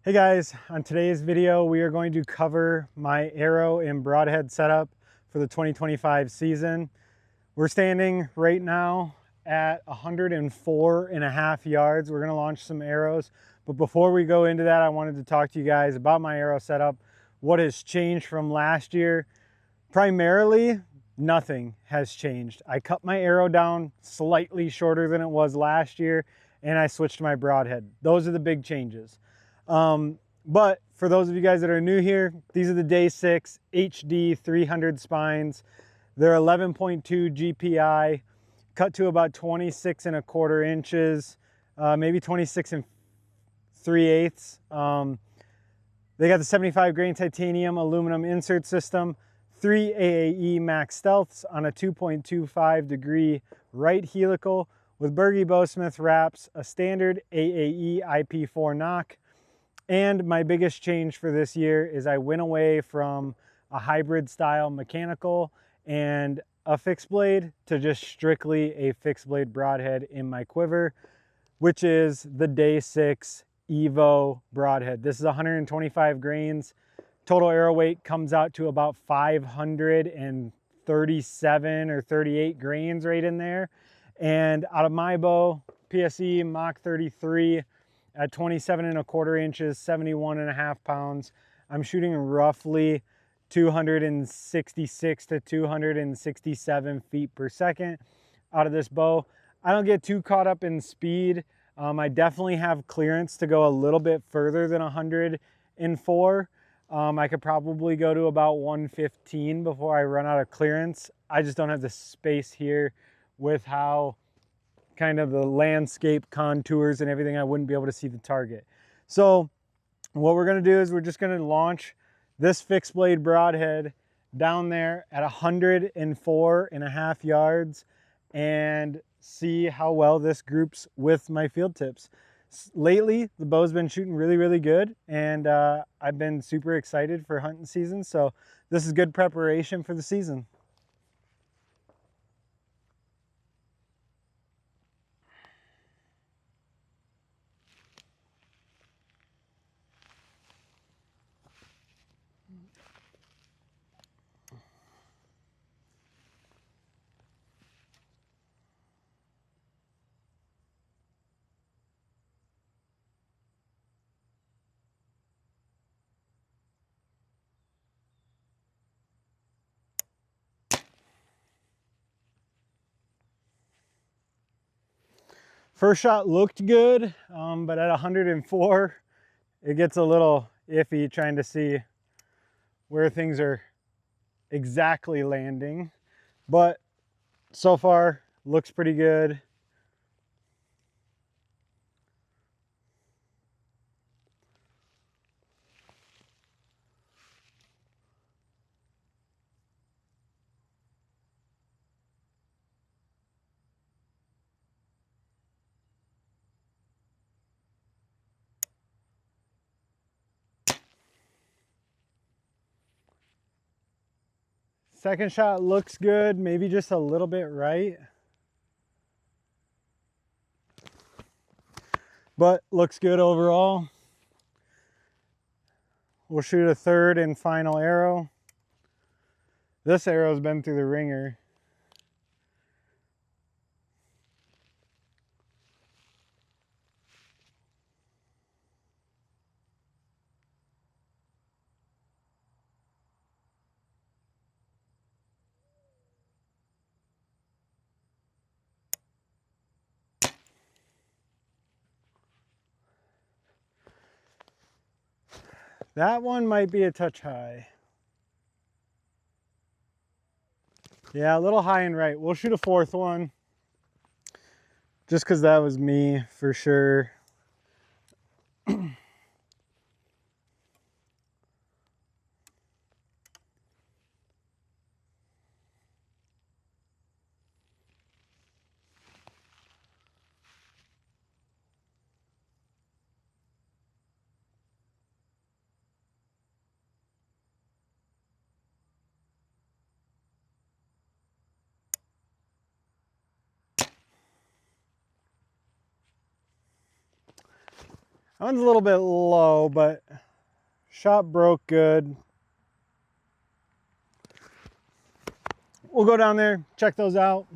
Hey guys, on today's video we are going to cover my arrow and broadhead setup for the 2025 season. We're standing right now at 104.5 yards. We're going to launch some arrows, but before we go into that, I wanted to talk to you guys about my arrow setup, what has changed from last year. Primarily, nothing has changed. I cut my arrow down slightly shorter than it was last year, and I switched to my broadhead. Those are the big changes. But for those of you guys that are new here, these are the Day 6 HD 300 spines. They're 11.2 GPI, cut to about 26.25 inches, maybe 26 3/8. They got the 75 grain titanium aluminum insert system, 3 AAE max stealths on a 2.25 degree right helical with Bergy Bowsmith wraps, a standard AAE IP4 knock. And my biggest change for this year is I went away from a hybrid style mechanical and a fixed blade to just strictly a fixed blade broadhead in my quiver, which is the Day 6 Evo broadhead. This is 125 grains. Total arrow weight comes out to about 537 or 38 grains right in there. And out of my bow, PSE Mach 33, at 27.25 inches, 71.5 pounds. I'm shooting roughly 266 to 267 feet per second out of this bow. I don't get too caught up in speed. I definitely have clearance to go a little bit further than 104. I could probably go to about 115 before I run out of clearance. I just don't have the space here with how kind of the landscape contours and everything. I wouldn't be able to see the target. So what we're going to do is we're just going to launch this fixed blade broadhead down there at 104.5 yards and see how well this groups with my field tips. Lately, the bow's been shooting really good, and I've been super excited for hunting season. So this is good preparation for the season. First shot looked good, but at 104, it gets a little iffy trying to see where things are exactly landing. But so far, looks pretty good. Second shot looks good, maybe just a little bit right. But looks good overall. We'll shoot a third and final arrow. This arrow's been through the ringer. That one might be a touch high. Yeah, a little high and right. We'll shoot a fourth one. Just because that was me for sure. That one's a little bit low, but shot broke good. We'll go down there, check those out.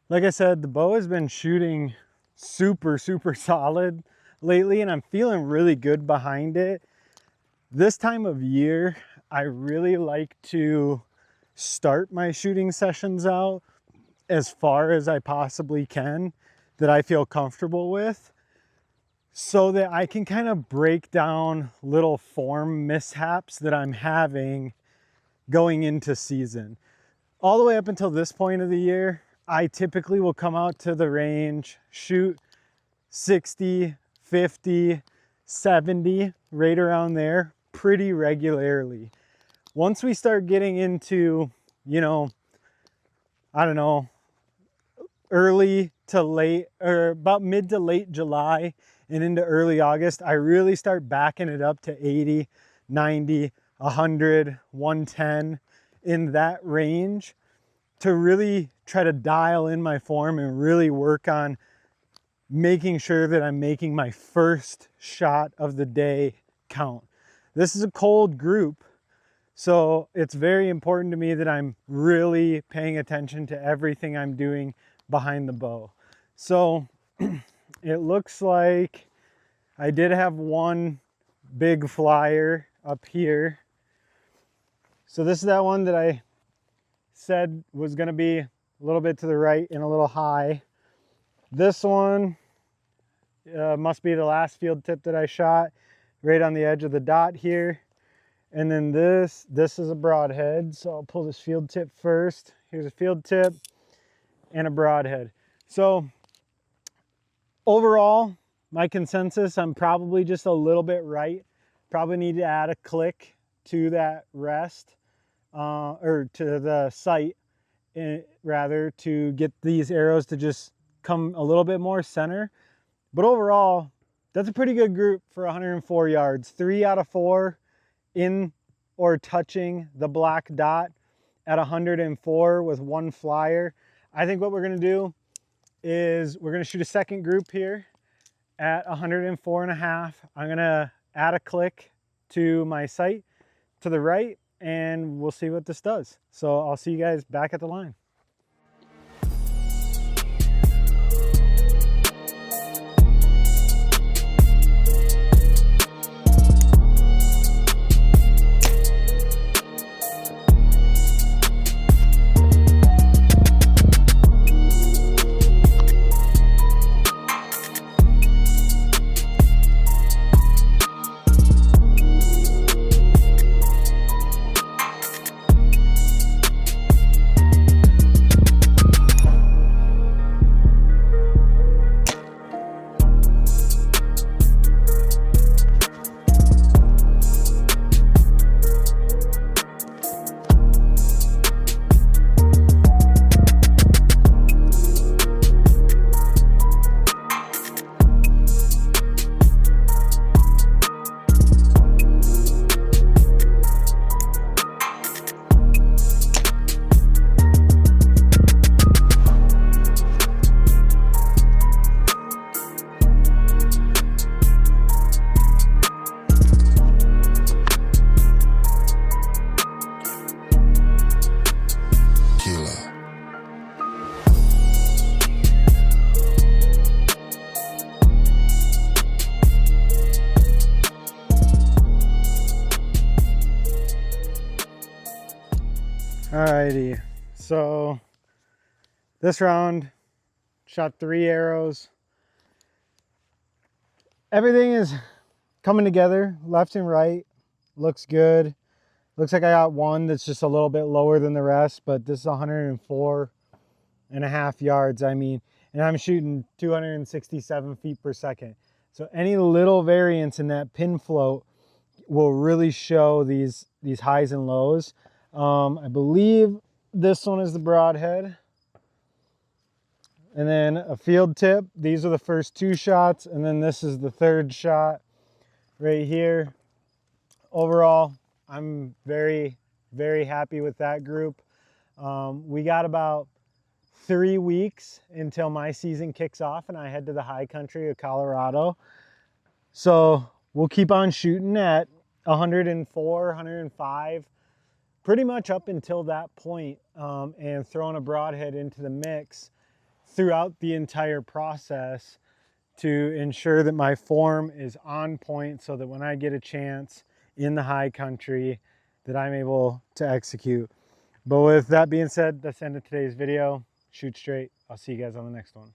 Like I said, the bow has been shooting super solid lately, and I'm feeling really good behind it. This time of year, I really like to start my shooting sessions out as far as I possibly can that I feel comfortable with, so that I can kind of break down little form mishaps that I'm having going into season. All the way up until this point of the year, I typically will come out to the range, shoot 60, 50, 70, right around there pretty regularly. Once we start getting into, you know, I don't know, early to late, or about mid to late July and into early August, I really start backing it up to 80, 90, 100, 110 in that range to really try to dial in my form and really work on making sure that I'm making my first shot of the day count. This is a cold group, so it's very important to me that I'm really paying attention to everything I'm doing behind the bow. So it looks like I did have one big flyer up here. So this is that one that I said was going to be a little bit to the right and a little high. This one must be the last field tip that I shot, right on the edge of the dot here. And then this is a broadhead, so I'll pull this field tip first. Here's a field tip and a broadhead. So overall, my consensus, I'm probably just a little bit right. Probably need to add a click to that rest, or to the sight, rather, to get these arrows to just come a little bit more center. But overall, that's a pretty good group for 104 yards. 3 out of 4 in or touching the black dot at 104 with one flyer. I think what we're gonna do is we're gonna shoot a second group here at 104.5. I'm gonna add a click to my sight to the right, and we'll see what this does. So I'll see you guys back at the line. Alrighty, so this round shot 3 arrows. Everything is coming together left and right. Looks good. Looks like I got one that's just a little bit lower than the rest, but this is 104.5 yards. I mean, and I'm shooting 267 feet per second. So any little variance in that pin float will really show these highs and lows. I believe this one is the broadhead. And then a field tip. These are the first 2 shots, and then this is the 3rd shot right here. Overall, I'm very, very happy with that group. We got about 3 weeks until my season kicks off and I head to the high country of Colorado. So we'll keep on shooting at 104, 105, pretty much up until that point, and throwing a broadhead into the mix throughout the entire process to ensure that my form is on point so that when I get a chance in the high country that I'm able to execute. But with that being said, that's the end of today's video. Shoot straight. I'll see you guys on the next one.